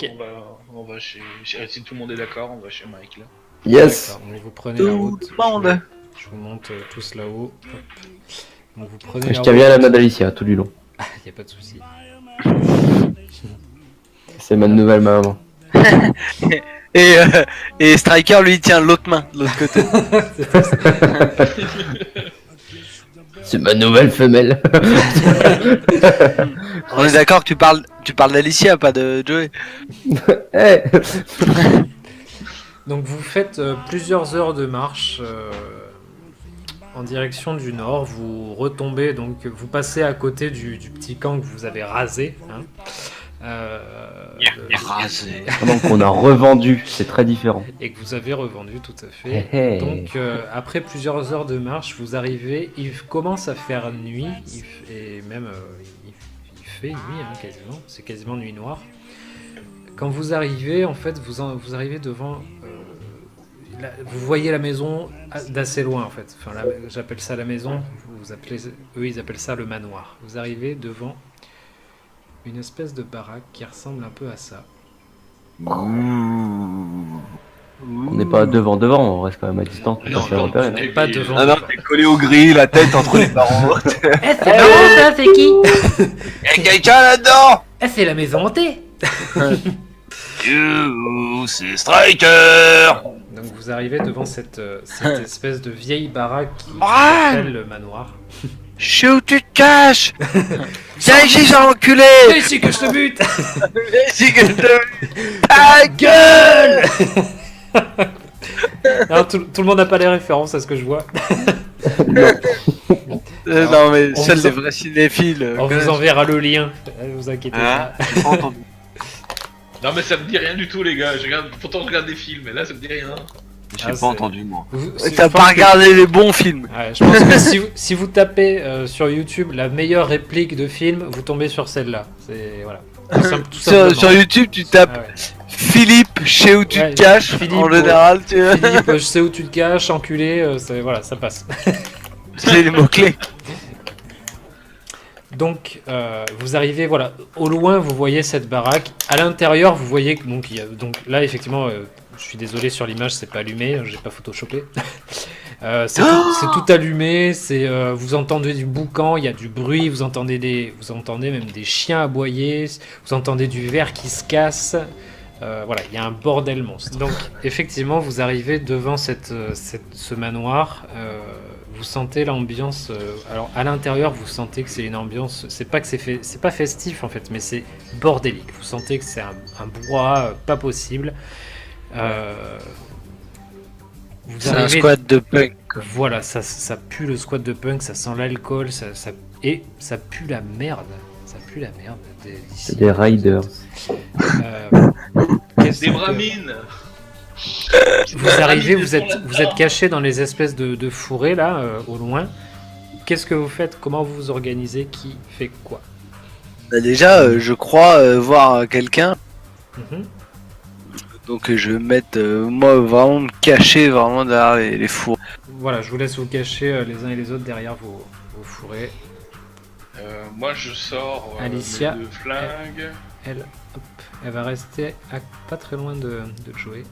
Ok. On va chez... Si tout le monde est d'accord, on va chez Mike là. Yes. D'accord, donc vous prenez la route. Tout le monde. Je vous monte tous là-haut. Hop. Donc vous prenez Je la tiens bien la route. main d'Alicia tout du long. Y a pas de souci. C'est ma nouvelle maman. Et Striker lui tient l'autre main de l'autre côté. C'est ma nouvelle femelle. On est d'accord que tu parles d'Alicia, pas de Joey. Eh. Donc vous faites plusieurs heures de marche en direction du nord. Vous retombez, donc vous passez à côté du petit camp que vous avez rasé. Hein. Rasé. Donc on a revendu, c'est très différent. Et que vous avez revendu, tout à fait. Hey, hey. Donc après plusieurs heures de marche, vous arrivez, il commence à faire nuit, et même il fait nuit hein, quasiment, c'est quasiment nuit noire. Quand vous arrivez, en fait, vous arrivez devant, vous voyez la maison d'assez loin en fait. Enfin, j'appelle ça la maison, eux ils appellent ça le manoir. Vous arrivez devant une espèce de baraque qui ressemble un peu à ça. On n'est pas devant, on reste quand même à distance. Non, Pour se faire non, repérer, tu non n'es- Pas devant. Ah non, t'es collé au gris, la tête entre les barreaux. C'est marrant ça, c'est qui? Y'a quelqu'un là-dedans. C'est la maison hantée. C'est Striker. Donc vous arrivez devant cette espèce de vieille baraque qui Ah s'appelle le manoir. Je sais où tu te caches. Viens ici, j'ai enculé. C'est ici que je te bute. Viens ici que je te... Ta gueule. Non, tout le monde n'a pas les références à ce que je vois. Non mais on seuls vous les en- vrais cinéphiles. On vous enverra le lien. Vous inquiétez Hein pas. J'ai pas entendu. Non mais ça me dit rien du tout les gars, pourtant je regarde des films, mais là ça me dit rien. J'ai Ah, pas c'est- entendu moi. Je T'as pense pas que- regardé les bons films. Ouais, je pense que si vous tapez sur YouTube la meilleure réplique de film, vous tombez sur celle-là. C'est voilà. Tout simplement. Sur YouTube, tu tapes Ah ouais. Philippe, je sais où tu Ouais, te caches. Philippe, en général, tu vois. Philippe, je sais où tu te caches, enculé, voilà, ça passe. C'est les mots-clés. Donc, vous arrivez, voilà, au loin, vous voyez cette baraque. À l'intérieur, vous voyez que donc, donc là, effectivement, je suis désolé sur l'image, c'est pas allumé, j'ai pas photoshopé. C'est tout allumé. Vous entendez du boucan, il y a du bruit, vous entendez même des chiens aboyer, vous entendez du verre qui se casse. Voilà, il y a un bordel monstre. Donc, effectivement, vous arrivez devant ce manoir. Vous sentez l'ambiance. Alors, à l'intérieur, vous sentez que c'est une ambiance. C'est pas festif en fait, mais c'est bordélique. Vous sentez que c'est un brouhaha pas possible. Vous C'est un arrivez- squad de punk. Voilà, ça pue le squat de punk, ça sent l'alcool, et ça pue la merde. Ça pue la merde d'ici. C'est des riders. Qu'est-ce Des que- bramines. Vous arrivez, vous êtes caché dans les espèces de fourrés là, au loin. Qu'est-ce que vous faites? Comment vous vous organisez? Qui fait quoi? Bah déjà, je crois voir quelqu'un. Mhm. Donc je vais me mettre, moi, vraiment me cacher vraiment derrière les fours. Voilà, je vous laisse vous cacher les uns et les autres derrière vos fourrés. Moi je sors Alicia. mes deux flingues. Elle va rester pas très loin de Joey.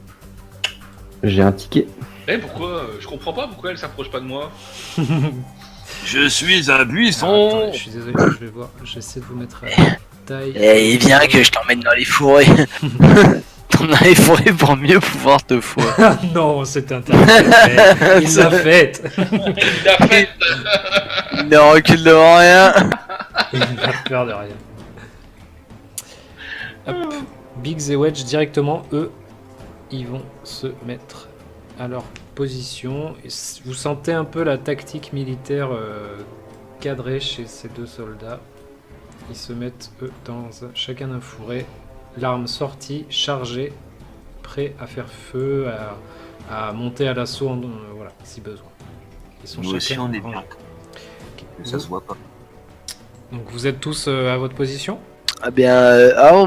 J'ai un ticket. Eh pourquoi je comprends pas pourquoi elle s'approche pas de moi. Je suis un Alors, buisson. attendez, je suis désolé, je vais voir. J'essaie de vous mettre à taille. Et viens que je t'emmène dans les fourrés. T'emmènes dans les fourrés pour mieux pouvoir te fourrer. Ah non, c'est interdit. Il l'a fait. Il a fait. Il ne recule devant rien. Il n'a peur de rien. Hop. Biggs et Wedge directement, eux, ils vont se mettre à leur position. Et vous sentez un peu la tactique militaire cadrée chez ces deux soldats. Ils se mettent, eux, chacun un fourré. L'arme sortie, chargée, prêt à faire feu, à monter à l'assaut, voilà, si besoin. Ils sont Nous aussi, chacun on est rangés. bien. Ça se voit pas. Donc vous êtes tous à votre position? Ah bien,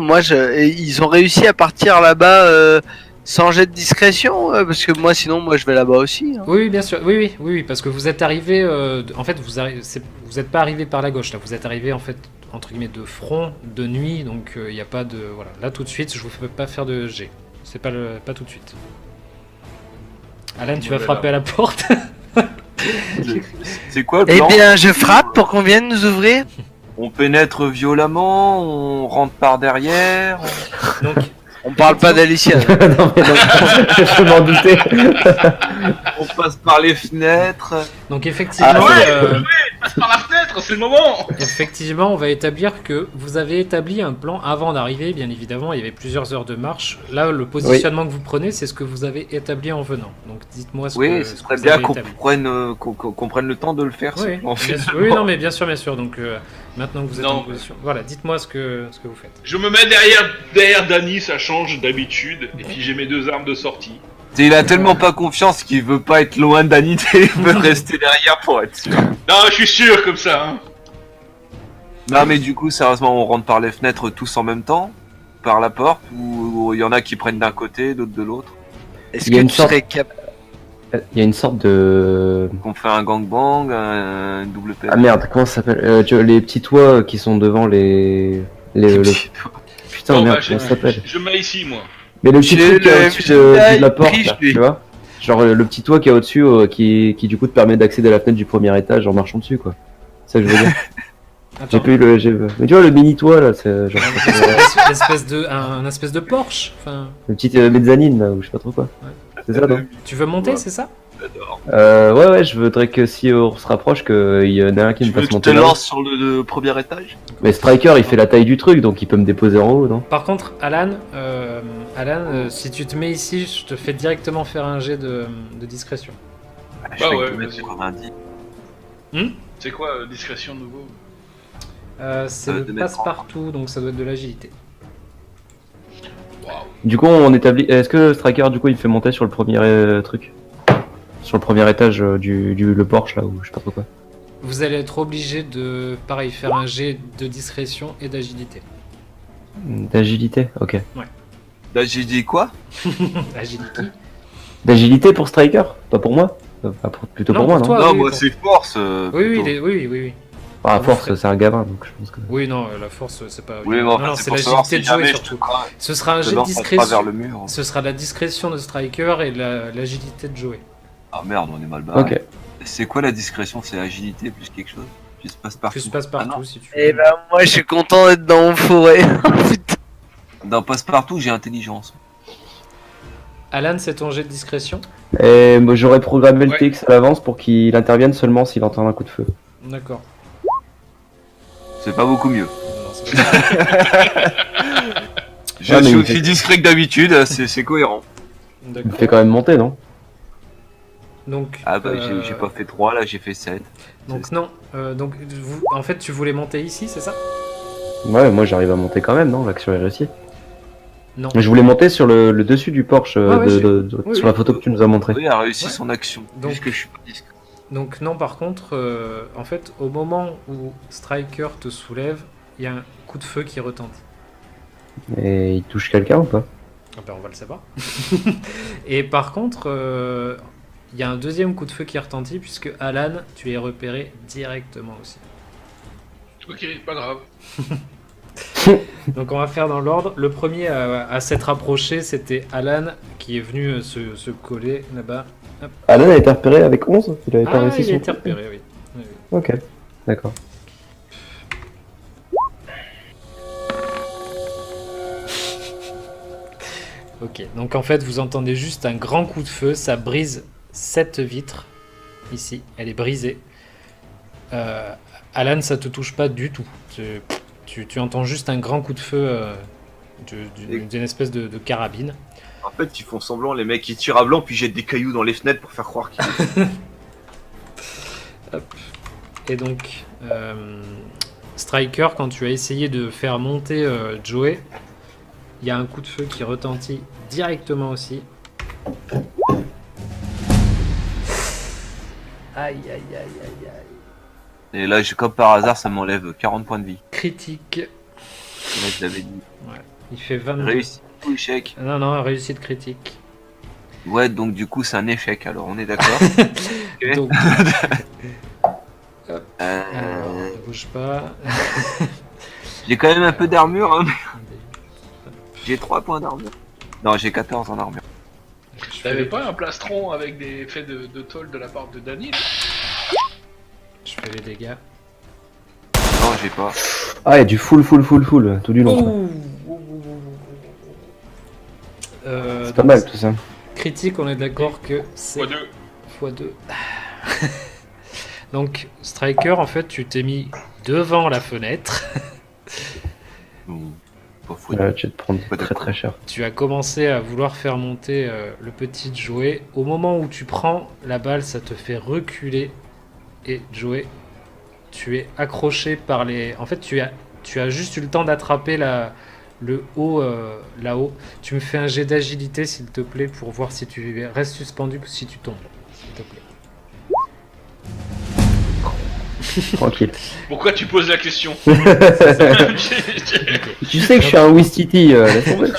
moi, ils ont réussi à partir là-bas sans jet de discrétion, parce que moi, sinon, moi, je vais là-bas aussi. Hein. Oui, bien sûr. Oui, parce que vous êtes arrivé. En fait, vous êtes pas arrivé par la gauche là. Vous êtes arrivé en fait entre guillemets de front, de nuit, donc il n'y a pas de... Voilà, là tout de suite, je vous fais pas faire de G. C'est pas, pas tout de suite. Alan, tu vas Mauvais frapper à la porte. C'est quoi le Eh plan? bien, je frappe pour qu'on vienne nous ouvrir. On pénètre violemment, on rentre par derrière. Donc, On parle pas d'Alicia. Non, mais non, je m'en doutais. On passe par les fenêtres. donc effectivement, Passe par la fenêtre, c'est le moment. effectivement, on va établir que vous avez établi un plan avant d'arriver, bien évidemment, il y avait plusieurs heures de marche. Là, le positionnement que vous prenez, c'est ce que vous avez établi en venant. Donc dites-moi ce Oui, que ce ce serait que vous bien avez qu'on établi. prenne, qu'on prenne le temps de le faire. Oui, ce plan, bien sûr. finalement. Oui, non, mais bien sûr. Donc maintenant que vous êtes Non. en position, voilà, dites-moi ce que vous faites. Je me mets derrière Danny, ça change d'habitude, et puis j'ai mes 2 armes de sortie. Il a tellement pas confiance qu'il veut pas être loin d'Anité, il veut rester derrière pour être sûr. Non, je suis sûr comme ça. Hein. Non mais du coup, sérieusement, on rentre par les fenêtres tous en même temps, par la porte, ou il y en a qui prennent d'un côté, d'autres de l'autre. Est-ce Il y a que une tu sorte- serais capable... Il y a une sorte de... Qu'on fait un gangbang, un double Ah merde, comment ça s'appelle les petits toits qui sont devant les... Putain, Bon, merde, bah, comment ça s'appelle? je mets ici, moi. Mais le petit J'ai truc qui est le au-dessus de la porte, pige, là, lui. tu vois? Genre le petit toit qui est au-dessus, qui du coup te permet d'accéder à la fenêtre du premier étage en marchant dessus, quoi. C'est ça que je veux dire. J'ai Attends, pas eu le... Mais tu vois, le mini toit, là, c'est genre... un espèce de Porsche. Enfin, le petit mezzanine, là, ou je sais pas trop quoi. Ouais. C'est ça, non? tu veux monter, Ouais. c'est ça? Ouais, je voudrais que si on se rapproche, qu'il y en a un qui me Tu veux fasse que je te monter là. lance sur le premier étage? Mais Striker, il fait la taille du truc, donc il peut me déposer en haut, non? Par contre, Alan, si tu te mets ici, je te fais directement faire un jet de discrétion. Je Bah fais ouais, que mettre vas-y. 90. C'est quoi discrétion nouveau? C'est de le mettre en- passe-partout, donc ça doit être de l'agilité. Waouh. Du coup, on établit. Est-ce que Striker, du coup, il me fait monter sur le premier truc? Sur le premier étage le Porsche, là, ou je sais pas trop quoi. Vous allez être obligé de, pareil, faire un jet de discrétion et d'agilité. D'agilité? Ok. Là j'ai dit quoi? Agilité. D'agilité pour Striker? Pas pour moi? Plutôt Non, pour moi, pour non? toi. Non, oui, moi pour- c'est force. Oui, plutôt. oui. Ah, vous force, ferez- c'est un gamin, donc je pense que. Oui, non, la force, c'est pas. Oui, mais non, enfin, non, c'est c'est pour savoir l'agilité si de jouer jamais je surtout. te crains, Ce sera un je jet te de lance à travers discrétion. le mur. Ce sera la discrétion de Striker et l'agilité de Joey. Ah merde, on est mal barré. Ok. C'est quoi la discrétion? C'est agilité plus quelque chose? Plus passe-partout. Plus passe-partout Ah non. si tu veux. Eh ben, moi, je suis content d'être dans mon forêt. Putain. Dans passe-partout, j'ai intelligence. Alan, c'est ton jet de discrétion? Et moi, j'aurais programmé le Ouais. TX à l'avance pour qu'il intervienne seulement s'il entend un coup de feu. D'accord. C'est pas beaucoup mieux. Non, c'est pas ça. Je Ah, mais suis il aussi fait- discret que d'habitude, c'est cohérent. Il me D'accord. fait quand même monter, non? Donc, Ah bah j'ai pas fait 3, là j'ai fait 7. Donc non. Donc en fait, tu voulais monter ici, c'est ça? Ouais, moi j'arrive à monter quand même, non? L'action est réussie. Non. Mais je voulais monter sur le dessus du Porsche, Ouais, sur oui. la photo que tu nous as montrée. Oui, il a réussi Ouais. son action. Donc- Juste que je suis pas discret. Donc non, par contre, en fait, au moment où Striker te soulève, il y a un coup de feu qui retentit. Et il touche quelqu'un ou pas? Ah ben, on va le savoir. Et par contre, il y a un deuxième coup de feu qui retentit puisque Alan, tu es repéré directement aussi. Ok, pas grave. Donc on va faire dans l'ordre. Le premier à s'être approché, c'était Alan qui est venu se coller là-bas. Alan a été repéré avec 11? Il avait pas Ah, réussi il son a été truc. repéré, oui. Oui, oui. Ok, d'accord. Ok, donc en fait, vous entendez juste un grand coup de feu, ça brise cette vitre, ici, elle est brisée. Alan, ça te touche pas du tout. Tu entends juste un grand coup de feu d'une espèce de carabine. En fait, ils font semblant, les mecs, ils tirent à blanc puis jettent des cailloux dans les fenêtres pour faire croire qu'ils. Et donc, Striker, quand tu as essayé de faire monter Joey, il y a un coup de feu qui retentit directement aussi. Aïe, aïe, aïe, aïe, aïe. Et là, comme par hasard, ça m'enlève 40 points de vie. Critique. Là, je l'avais dit. Il fait 22. Réussi ou échec? Non, réussite critique. Ouais, donc du coup, c'est un échec, alors on est d'accord. Ok. Donc, Euh, alors, ne bouge pas. J'ai quand même un peu d'armure, hein. J'ai 3 points d'armure. Non, j'ai 14 en armure. T'avais pas un plastron avec des effets de tôle de la part de Danny là? Je fais les dégâts. Non, j'ai pas. Ah, il y a du full, tout du long. C'est pas mal tout ça. Critique, on est d'accord que c'est x2. x2. Donc, Striker, en fait, tu t'es mis devant la fenêtre. Pas fou. Tu vas te prendre très très cher. Tu as commencé à vouloir faire monter le petit Joey. Au moment où tu prends la balle, ça te fait reculer. Et Joey, tu es accroché par les... En fait, tu as juste eu le temps d'attraper le haut là-haut. Tu me fais un jet d'agilité, s'il te plaît, pour voir si tu restes suspendu ou si tu tombes. S'il te plaît. Tranquille. Pourquoi tu poses la question? Tu sais que je suis un Wistiti, laisse tomber.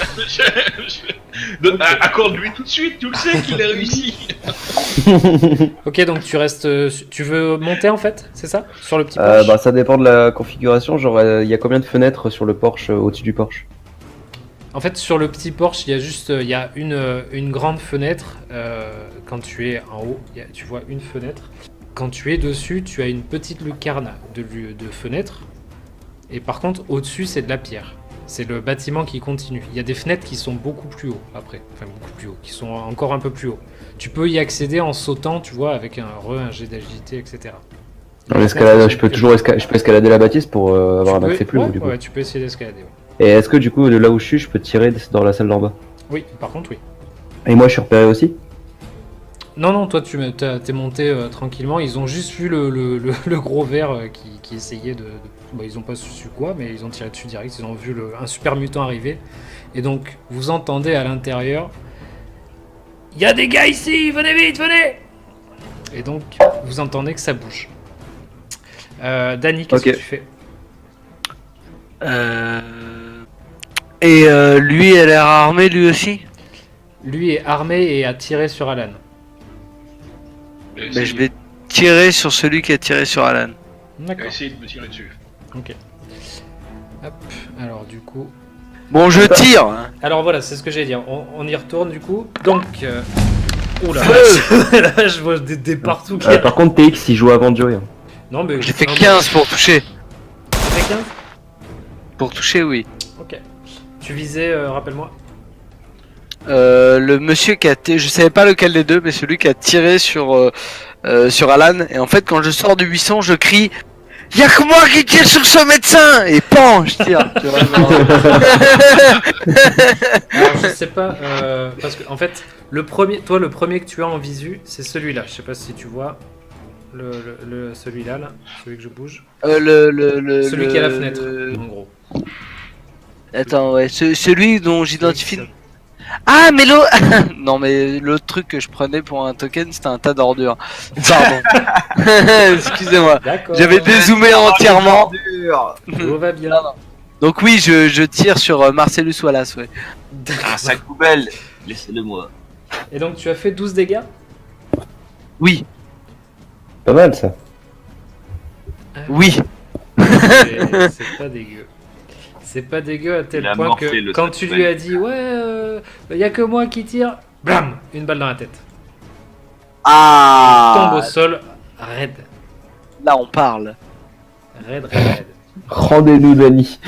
Accorde-lui tout de suite, tu le sais qu'il a réussi. Ok, donc tu restes... Tu veux monter, en fait? C'est ça? Sur le petit Porsche? Bah ça dépend de la configuration, genre il y a combien de fenêtres sur le Porsche, au-dessus du Porsche? En fait, sur le petit Porsche, il y a juste une grande fenêtre. Quand tu es en haut, tu vois une fenêtre. Quand tu es dessus, tu as une petite lucarne de fenêtre. Et par contre, au-dessus, c'est de la pierre. C'est le bâtiment qui continue. Il y a des fenêtres qui sont beaucoup plus haut après. Enfin, beaucoup plus haut, qui sont encore un peu plus haut. Tu peux y accéder en sautant, tu vois, avec un jet d'agilité, etc. Dans l'escalade, je peux escalader la bâtisse pour avoir un accès plus haut du coup. Ouais, tu peux essayer d'escalader. Ouais. Et est-ce que du coup, de là où je suis, je peux tirer dans la salle d'en bas? Oui, par contre, oui. Et moi, je suis repéré aussi? Non, toi, t'es monté tranquillement. Ils ont juste vu le gros verre qui essayait de... Bon, ils ont pas su quoi, mais ils ont tiré dessus direct. Ils ont vu un super mutant arriver. Et donc, vous entendez à l'intérieur... Il y a des gars ici, venez vite, venez! Et donc, vous entendez que ça bouge. Danny, qu'est-ce que tu fais? Et lui, a l'air armé lui aussi? Lui est armé et a tiré sur Alan. Mais je vais tirer sur celui qui a tiré sur Alan. D'accord. Essayer de me tirer dessus. Ok. Hop, alors du coup... Bon, je tire. Alors voilà, c'est ce que j'allais dire. On y retourne du coup. Donc... Oula, là je vois des partout qui... Par contre, TX il joue avant Joey. Non mais... J'ai fait 15 pour toucher. T'as fait 15? Pour toucher, oui. Ok. Tu visais, rappelle-moi. Le monsieur qui a je savais pas lequel des deux, mais celui qui a tiré sur Alan. Et en fait, quand je sors du buisson, je crie: y'a que moi qui tire sur ce médecin! Et pan, je tire. Tu vois, Alors je sais pas, parce que en fait, le premier que tu as en visu, c'est celui-là. Je sais pas si tu vois celui-là, là, celui que je bouge. Celui qui est à la fenêtre, en gros. Attends, ouais, celui dont j'identifie. Ah, mais l'autre. Non, mais l'autre truc que je prenais pour un token, c'était un tas d'ordures. Pardon. Excusez-moi. D'accord. J'avais dézoomé entièrement. Tout va bien. Donc, oui, je tire sur Marcellus Wallace, ouais. Un sac poubelle. Laissez-le moi. Et donc tu as fait 12 dégâts? Oui, Pas mal ça. oui. C'est pas dégueu. C'est pas dégueu à tel Il a point morflé que le quand sac tu poubelle. lui as dit ouais, y a que moi qui tire, blam, une balle dans la tête. Ah, Tombe au sol, raide. là, on parle. Raide. Rendez-nous Danny.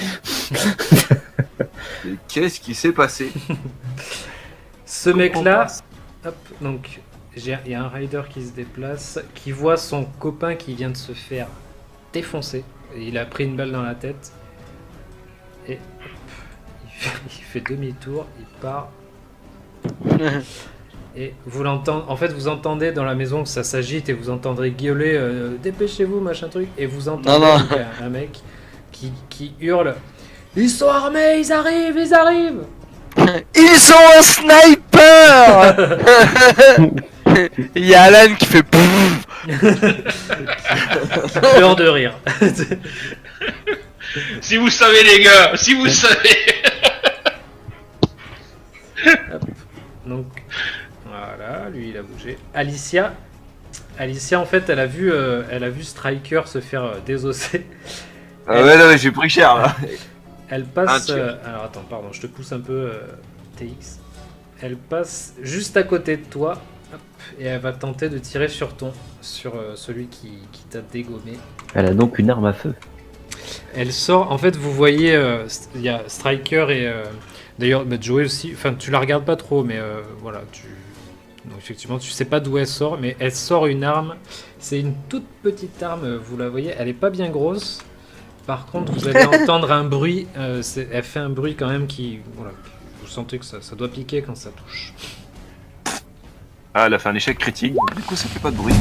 Mais qu'est-ce qui s'est passé? Ce mec-là, hop, donc il y a un rider qui se déplace, qui voit son copain qui vient de se faire défoncer. Et il a pris une balle dans la tête. Et hop, il fait demi-tour, il part. Et vous l'entendez, en fait vous entendez dans la maison que ça s'agite et vous entendrez gueuler dépêchez-vous machin truc, et vous entendez Non. donc un mec qui hurle: ils sont armés, ils arrivent. Ils sont un sniper. Il y a Alan qui fait pouf. Peur de rire. Si vous savez les gars, si vous savez. Donc voilà, lui il a bougé. Alicia en fait elle a vu Striker se faire désosser Ah ouais, non, mais j'ai pris cher là. Elle passe. Un tir. Alors attends, pardon, je te pousse un peu, TX. Elle passe juste à côté de toi. Hop, et elle va tenter de tirer sur celui qui t'a dégommé. Elle a donc une arme à feu. Elle sort. En fait, vous voyez, il y a Striker et d'ailleurs Joey aussi. Enfin, tu la regardes pas trop, mais voilà, donc effectivement, tu sais pas d'où elle sort, mais elle sort une arme. C'est une toute petite arme. Vous la voyez, elle est pas bien grosse. Par contre, vous allez entendre un bruit. Elle fait un bruit quand même qui, voilà, vous sentez que ça doit piquer quand ça touche. Ah, elle a fait un échec critique, du coup ça fait pas de bruit.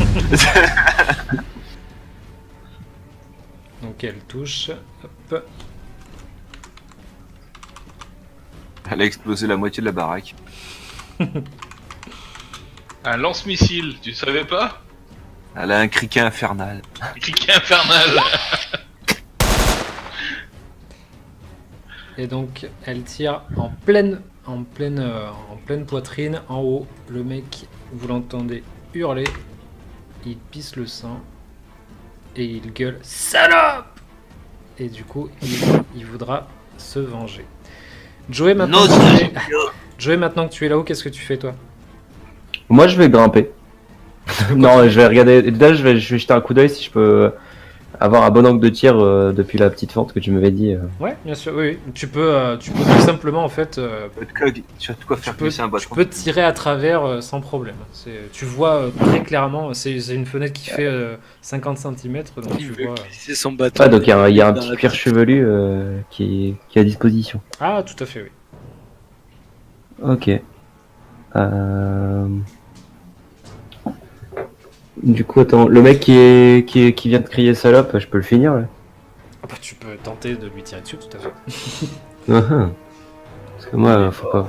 Donc elle touche. Hop. Elle a explosé la moitié de la baraque. Un lance-missile, tu savais pas? Elle a un criquet infernal. Cliquet infernal. Et donc elle tire en pleine poitrine, en haut. Le mec, vous l'entendez hurler. Il pisse le sang. Et il gueule salope. Et du coup, il voudra se venger. Joey, maintenant, Joey, maintenant que tu es là-haut, qu'est-ce que tu fais toi? Moi, je vais grimper. Non, je vais regarder. Déjà, je vais jeter un coup d'œil si je peux avoir un bon angle de tir depuis la petite fente que tu m'avais dit. Ouais, bien sûr, oui. Tu peux tout simplement, en fait, Tu as de quoi faire tu glisser un peux bâton. tirer à travers sans problème. Tu vois très clairement, c'est une fenêtre qui fait 50 cm, donc Il tu veut vois. glisser son bâton. Ah, donc il y a un petit cuir chevelu qui est à disposition. Ah, tout à fait, oui. Ok. Du coup, attends, le mec qui vient de crier salope, je peux le finir là? Ah bah, tu peux tenter de lui tirer dessus, tout à fait. Parce que moi, faut pas.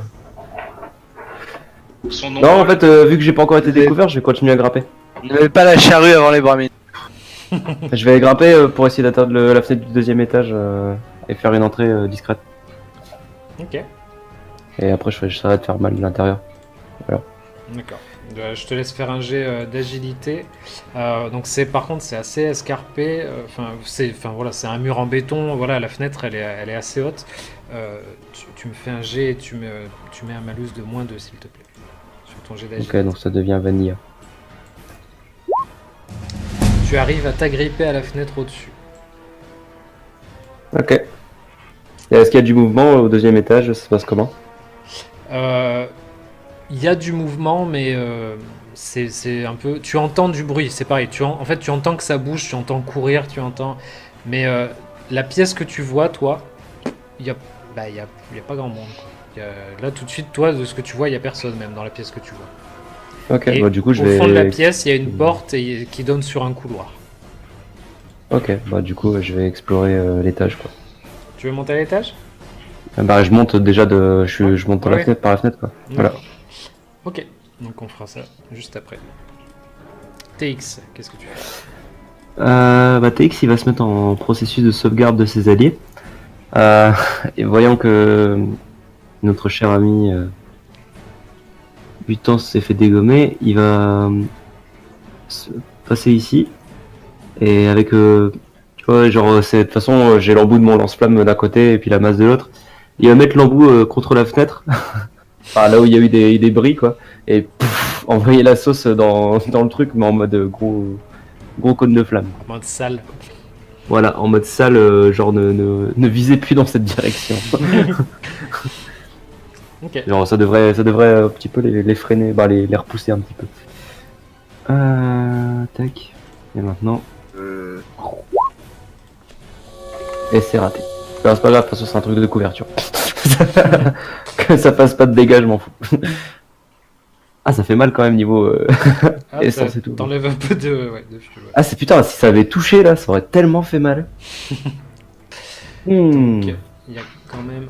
Son nom. Non, en fait, vu que j'ai pas encore été découvert, je vais continuer à grimper. Ne mets pas la charrue avant les bras. Je vais grimper pour essayer d'atteindre la fenêtre du deuxième étage et faire une entrée discrète. Ok, Et après, j'essaierai de faire mal de l'intérieur. d'accord. Je te laisse faire un jet d'agilité. Donc par contre c'est assez escarpé. Enfin voilà, c'est un mur en béton. Voilà, la fenêtre elle est assez haute. Tu me fais un jet et tu mets un malus de -2 s'il te plaît sur ton jet d'agilité. Ok, donc ça devient vanilla. Tu arrives à t'agripper à la fenêtre au-dessus. Ok. Et est-ce qu'il y a du mouvement au deuxième étage? Ça se passe comment? Il y a du mouvement, mais c'est un peu. Tu entends du bruit, c'est pareil. En fait, tu entends que ça bouge, tu entends courir, tu entends. Mais la pièce que tu vois, toi, il y a pas grand monde. Là, tout de suite, toi, de ce que tu vois, il y a personne même dans la pièce que tu vois. Ok, Et bah du coup je au vais... fond de la pièce, il y a une porte qui donne sur un couloir. Ok, bah du coup je vais explorer l'étage quoi. Tu veux monter à l'étage? Bah je monte déjà je monte Ouais. par la fenêtre quoi. Voilà. D'accord. Ok, donc on fera ça juste après. TX, qu'est-ce que tu fais? Bah TX il va se mettre en processus de sauvegarde de ses alliés. Et voyant que notre cher ami Butan s'est fait dégommer, il va se passer ici. Et avec tu vois genre de toute façon j'ai l'embout de mon lance-flamme d'un côté et puis la masse de l'autre. Il va mettre l'embout contre la fenêtre. Enfin, là où il y a eu des bris quoi. Et pouf, envoyer la sauce dans le truc mais en mode gros cône de flamme. En mode sale. Voilà, en mode sale, genre ne visez plus dans cette direction. Ok. Genre ça devrait un petit peu les freiner, bah les repousser un petit peu. Tac. Et maintenant. Et c'est raté. Alors, c'est pas grave, de toute façon c'est un truc de couverture. Que ça fasse pas de dégâts, je m'en fous. Ah, ça fait mal quand même niveau Ah, essence et tout. t'enlèves un peu de fuel. Ouais. Ah, c'est putain, si ça avait touché là, ça aurait tellement fait mal. Donc, il y a quand même.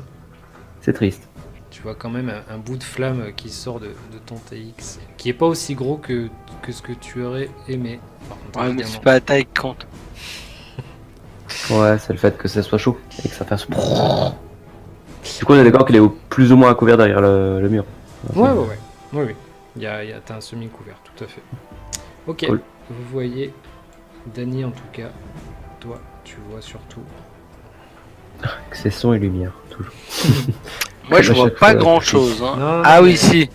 C'est triste. Tu vois quand même un bout de flamme qui sort de ton TX, qui est pas aussi gros que ce que tu aurais aimé. Par contre, Ouais, mais évidemment. c'est pas la taille qui compte. Ouais, c'est le fait que ça soit chaud et que ça fasse. Du coup, on est d'accord qu'il est plus ou moins à couvert derrière le mur. Ouais. Oui. T'as un semi-couvert, tout à fait. Ok, Cool. vous voyez, Dany en tout cas, toi, tu vois surtout C'est son et lumière, toujours. Moi, je À vois chaque pas fois, grand chose. Hein. Non, non, Ah mais- oui, si.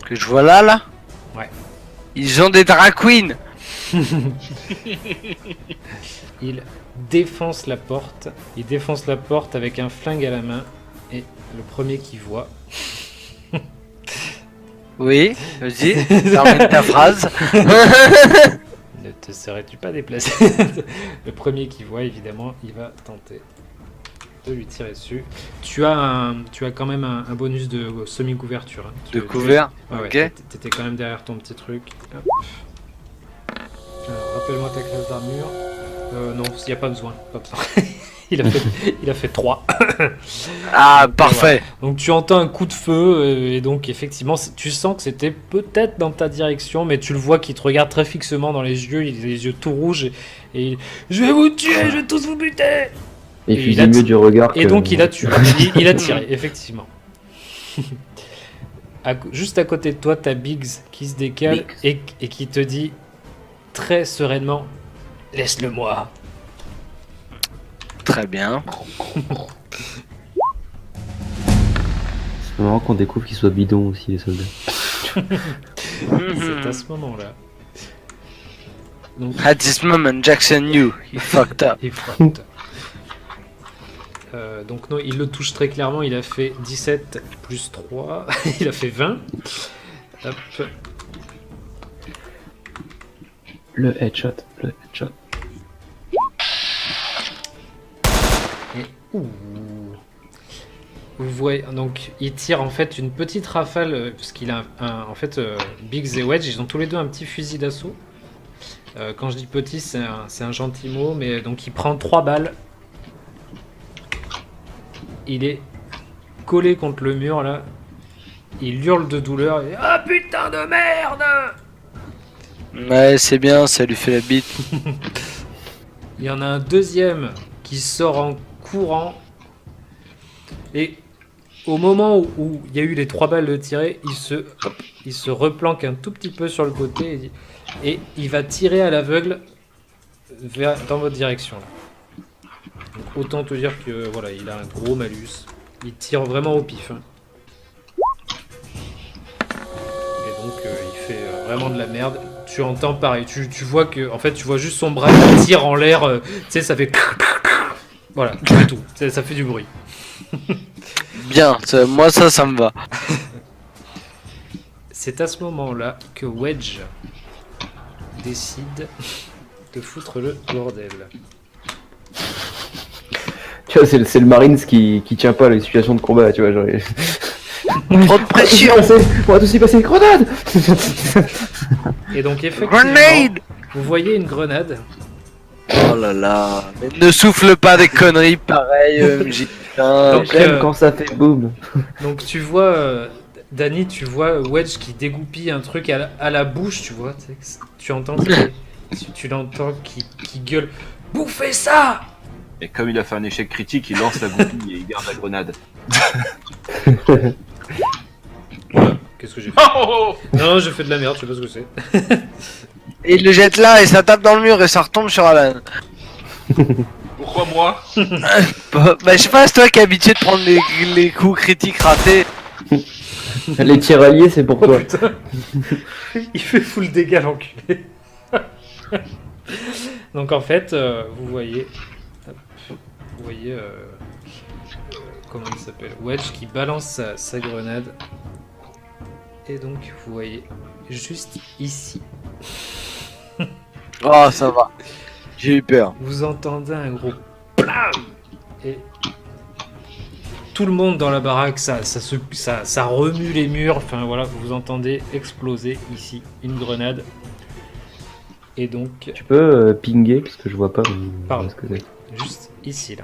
Que je vois là. Ouais. Ils ont des drag queens. Il défonce la porte. Il défonce la porte avec un flingue à la main. Et le premier qui voit. Oui, vas-y, termine ta phrase. Ne te serais-tu pas déplacé? Le premier qui voit, évidemment, il va tenter de lui tirer dessus. Tu as quand même un bonus de semi-couverture. Hein. De couvert. Ouais, ouais, Ok. t'étais quand même derrière ton petit truc. Hop. Alors, rappelle-moi ta classe d'armure. Non, il n'y a pas besoin. Pas besoin. il a fait 3. Ah, parfait. Donc tu entends un coup de feu et donc effectivement tu sens que c'était peut-être dans ta direction, mais tu le vois qu'il te regarde très fixement dans les yeux, il a les yeux tout rouges et je vais vous tuer, je vais tous vous buter. Et Et il il a fusille t- mieux du regard Et que- donc il a tué, il a tiré effectivement. Juste à côté de toi, t'as Biggs qui se décale et qui te dit très sereinement, laisse-le-moi. Très bien. C'est marrant qu'on découvre qu'ils soient bidons aussi, les soldats. C'est à ce moment-là. Donc, At this moment, Jackson knew he fucked up. il frappe. Donc non, il le touche très clairement, il a fait 17 plus 3, il a fait 20. Hop. Le headshot, le headshot. Et, ouh. Vous voyez, donc il tire en fait une petite rafale, parce qu'il a en fait, Biggs et Wedge, ils ont tous les deux un petit fusil d'assaut. Quand je dis petit, c'est un gentil mot, mais donc il prend 3 balles. Il est collé contre le mur là. Il hurle de douleur. Et, ah putain de merde! Ouais, c'est bien, ça lui fait la bite. Il y en a un deuxième qui sort en courant. Et au moment où il y a eu les 3 balles de tiré, il se replanque un tout petit peu sur le côté et il va tirer à l'aveugle dans votre direction. Là. Donc, autant te dire que voilà, il a un gros malus. Il tire vraiment au pif. Hein. Et donc il fait vraiment de la merde. Tu entends pareil. Tu vois que en fait tu vois juste son bras qui tire en l'air. Tu sais, ça fait voilà, c'est tout. Ça fait du bruit. Bien, moi ça me va. C'est à ce moment-là que Wedge décide de foutre le bordel. Tu vois, c'est le Marines qui tient pas les situations de combat, tu vois. Genre, Trop de pression. On va tous y passer, grenade. Et donc effectivement, Grenade. vous voyez une grenade. Oh là là. Mais ne souffle pas des conneries pareilles, MJ. Putain. Donc, J'aime quand ça fait boum. Donc tu vois, Danny, tu vois Wedge qui dégoupille un truc à la bouche, tu vois. Tu entends, tu l'entends qui gueule. Bouffez ça! Et comme il a fait un échec critique, il lance la goupille et il garde la grenade. Qu'est-ce que j'ai fait? Oh, Non, je fais de la merde, je sais pas ce que c'est. Et il le jette là et ça tape dans le mur et ça retombe sur Alan. pourquoi moi? Bah je sais pas, c'est toi qui es habitué de prendre les coups critiques ratés. Les tirailliers, c'est pour Oh toi. putain! Il fait full dégâts, l'enculé. Donc en fait, vous voyez, comment il s'appelle, Wedge qui balance sa grenade. Et donc vous voyez juste ici, Oh ça va. J'ai eu peur. vous entendez un gros plam et tout le monde dans la baraque, ça remue les murs. Enfin voilà, vous entendez exploser ici une grenade. Et donc Tu peux pinguer, parce que je vois pas Pardon. ce que c'est. juste ici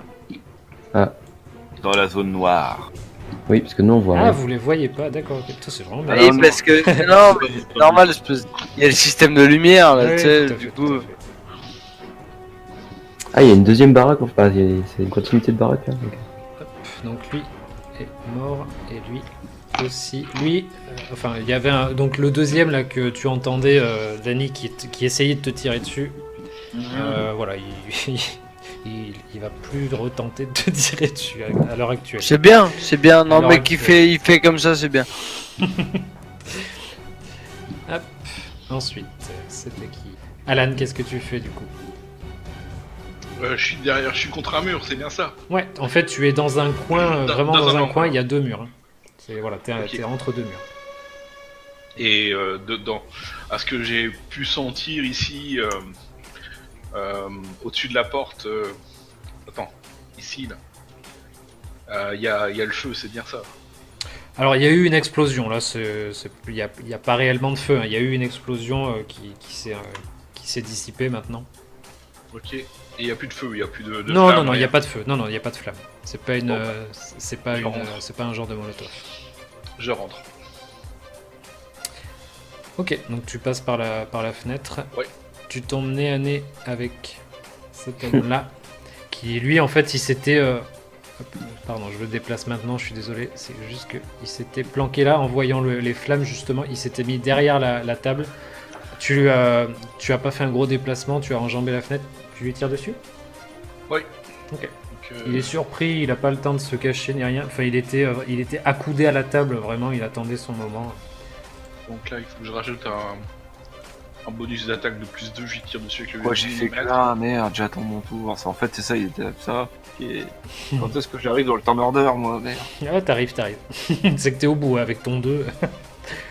là. Dans la zone noire. Oui, parce que nous on voit Ah, rien. vous les voyez pas, d'accord, ok. Putain, c'est vraiment bien. Oui, parce que non, mais c'est normal, il y a le système de lumière là, Ouais, tu sais, tout à fait, du tout à coup. fait. Ah, il y a une deuxième baraque, enfin, c'est une continuité de baraque là. ok. Hop, donc lui est mort et lui aussi. Lui, enfin, il y avait donc le deuxième là que tu entendais, Danny, qui essayait de te tirer dessus. Voilà, il va plus retenter de te tirer dessus à l'heure actuelle. C'est bien, c'est bien. Non, Alors, mais il fait comme ça, c'est bien. Ensuite, c'était qui? Alan, qu'est-ce que tu fais du coup? Je suis derrière, je suis contre un mur, c'est bien ça. Ouais, en fait, tu es dans un coin, vraiment dans dans un un angle. coin, il y a 2 murs. Hein. Voilà, t'es Ok. t'es entre 2 murs. Et dedans, à ce que j'ai pu sentir ici, au-dessus de la porte, attends, ici là, il y a le feu, c'est bien ça. Alors, il y a eu une explosion, là, il n'y a pas réellement de feu, hein. Il y a eu une explosion qui s'est dissipée maintenant. Ok. Et il n'y a plus de feu, il n'y a plus de Non, flamme, non, non, il n'y a rien. pas de feu, non, non, il n'y a pas de flamme. C'est pas une, Bon, je rentre. c'est pas un genre de molotov. Je rentre. Ok, donc tu passes par la fenêtre. Ouais. Tu tombes nez à nez avec cet homme-là, qui lui, en fait, il s'était... hop, pardon, je le déplace maintenant, je suis désolé. C'est juste qu'il s'était planqué là en voyant les flammes, justement. Il s'était mis derrière la table. Tu as pas fait un gros déplacement, tu as enjambé la fenêtre. Tu lui tires dessus? Oui. Ok. Donc, Il est surpris, il n'a pas le temps de se cacher ni rien. Enfin, il était accoudé à la table, vraiment, il attendait son moment. donc là, il faut que je rajoute un bonus d'attaque de plus 2, j'y tire dessus avec le Quoi, j'ai fait que là, merde, j'attends mon tour. En fait, c'est ça, il était ça. Et... Quand est-ce que j'arrive dans le temps order, moi, merde? Ah, t'arrives. C'est que t'es au bout hein, avec ton 2.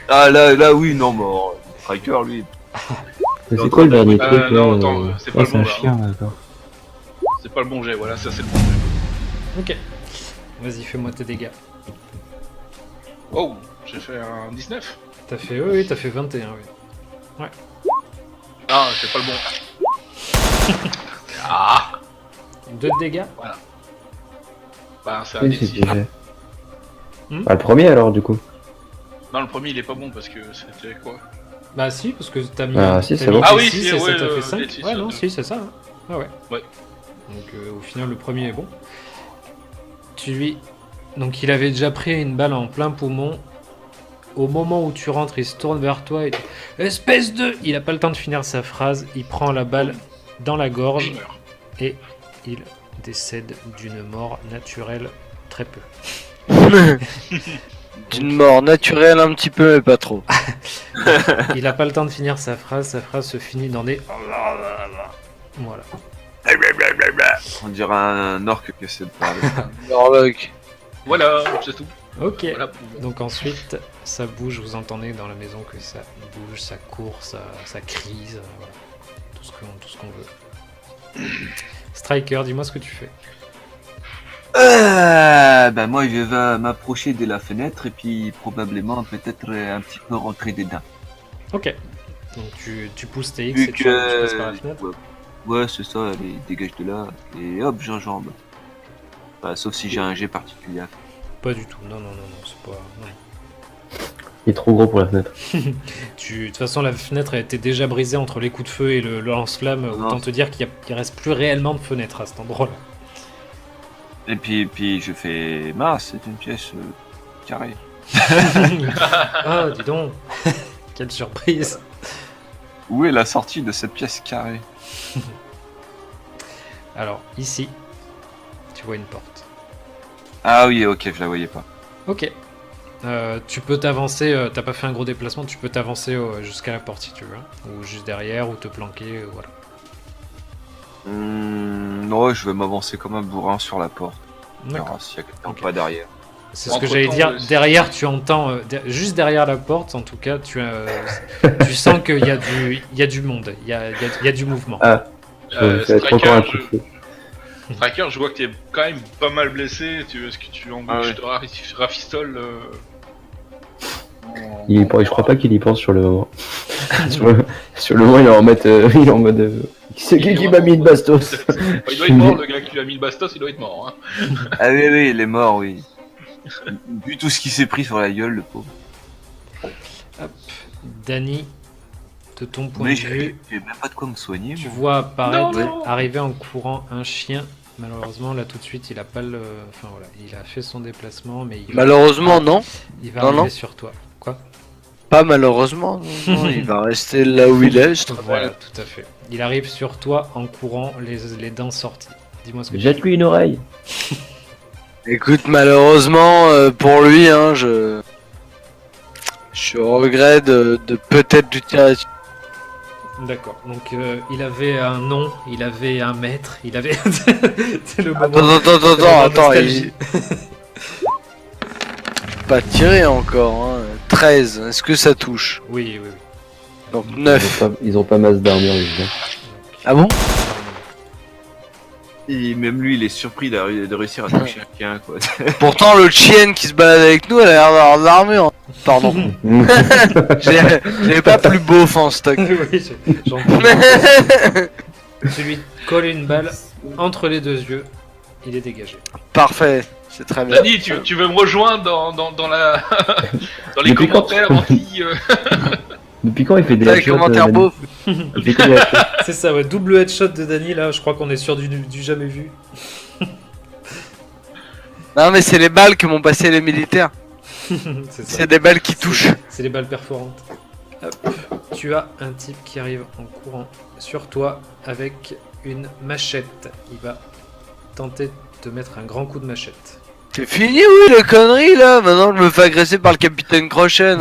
Ah, là, oui, non, mais Striker, lui. Mais c'est quoi le dernier truc là non, attends, c'est pas le c'est un bon, là. chien, d'accord. C'est pas le bon jet, voilà, ça c'est le bon jet. Ok. Vas-y, fais-moi tes dégâts. Oh, j'ai fait un 19. T'as fait... Oui, t'as fait 21, oui. Ah, c'est pas le bon. Ah, 2 de dégâts? bah c'est un Oui, des c'est 6. déjà. Hmm Ah, le premier alors, du coup. Non, le premier il est pas bon parce que c'était quoi? Bah si, parce que t'as mis... Ah, si, t'as c'est mis bon. tes Ah oui, 6 si, et ça ouais, t'a fait des 5. six Ouais, sur non, deux. si, c'est ça. Hein. Ah ouais. Ouais. Donc au final, le premier est bon. Tu lui... Donc il avait déjà pris une balle en plein poumon. Au moment où tu rentres, il se tourne vers toi et dit « Espèce de... » Il a pas le temps de finir sa phrase. Il prend la balle dans la gorge Il meurt. et il décède d'une mort naturelle très peu. D'une mort naturelle un petit peu, mais pas trop. Il a pas le temps de finir sa phrase se finit dans des... Voilà. On dirait un orc que c'est de parler. Norlock. Voilà, c'est tout. Ok. Voilà pour... Donc ensuite, ça bouge, vous entendez dans la maison que ça bouge, ça court, ça crise, voilà. Tout ce qu'on veut. Striker, dis-moi ce que tu fais. Ben moi, je vais m'approcher de la fenêtre et puis probablement peut-être un petit peu rentrer dedans. Ok. Donc tu pousses tes X Vu et tu passes par la que... fenêtre. Ouais, c'est ça, allez, dégage de là. Et hop, j'enjambe. Enfin, sauf si j'ai un jet particulier. Pas du tout, non, c'est pas... non. Il est trop gros pour la fenêtre. De toute façon, la fenêtre a été déjà brisée entre les coups de feu et le lance-flamme. Non. Autant te dire qu'il reste plus réellement de fenêtre à cet endroit-là. Et puis je fais... Mince, c'est une pièce carrée. Ah, dis donc. Quelle surprise. Où est la sortie de cette pièce carrée? Alors, ici, tu vois une porte. Ah oui, ok, je la voyais pas. Ok. Tu peux t'avancer, t'as pas fait un gros déplacement, tu peux t'avancer jusqu'à la porte si tu veux. Hein. Ou juste derrière, ou te planquer, voilà. Non, je vais m'avancer comme un bourrin sur la porte. On D'accord. verra s'il y a quelqu'un Ok. pas derrière. C'est ce que Entre-temps, j'allais dire. le- Derrière, tu entends, juste derrière la porte, en tout cas, tu sens qu'il y a du monde, il y a du mouvement. Ah, je vais être encore un coup de feu. Striker, je vois que t'es quand même pas mal blessé. Est-ce que tu en Ah ouais. je te rafistole Je crois pas qu'il y pense sur le moment. sur le moment, il est en mode. Il est en mode c'est qui m'a mis une bastos? Il doit être mort, le gars qui lui a mis le bastos, il doit être mort. Hein. Ah oui, il est mort, oui. Vu tout ce qui s'est pris sur la gueule, le pauvre. Danny, de ton point Mais de vue, j'ai même pas de quoi me soigner, tu moi. vois apparaître, Non. arriver en courant un chien. Malheureusement, là tout de suite, il a pas le. Enfin voilà, il a fait son déplacement, mais Malheureusement, non. il va non, arriver non. sur toi. Quoi? Pas malheureusement. Non, il va rester là où il est, je te Voilà, tout à fait. Il arrive sur toi en courant, les dents sorties. Dis-moi ce que Jette-lui une oreille. Écoute, malheureusement pour lui, hein, je suis au regret de peut-être lui tirer dessus. D'accord. Donc il avait un nom, il avait un maître, il avait. C'est le moment. Attends, c'est le moment attends, nostalgie. Pas tiré encore, hein. 13, est-ce que ça touche? Oui, oui, oui. Donc 9. Ils ont pas masse d'armure, évidemment. Ah bon? Et même lui, il est surpris de réussir à toucher quelqu'un, quoi. Pourtant, l'autre chienne qui se balade avec nous, elle a l'air d'avoir de l'armure. Pardon. J'ai pas plus beau en stock. Oui, j'en Tu lui colles une balle entre les deux yeux, il est dégagé. Parfait, c'est très bien. Dani, tu veux me rejoindre dans la dans les Depuis quand commentaires anti Depuis quand il fait des T'as les headshots, commentaires Dani beaux. Depuis quand il fait des headshots C'est ça, ouais, double headshot de Dany là, je crois qu'on est sur du jamais vu. Non, mais c'est les balles que m'ont passé les militaires. C'est ça. C'est des balles qui touchent. C'est les balles perforantes. Hop. Tu as un type qui arrive en courant sur toi avec une machette. Il va tenter de te mettre un grand coup de machette. C'est fini, oui, les conneries là. Maintenant, je me fais agresser par le capitaine Crochet.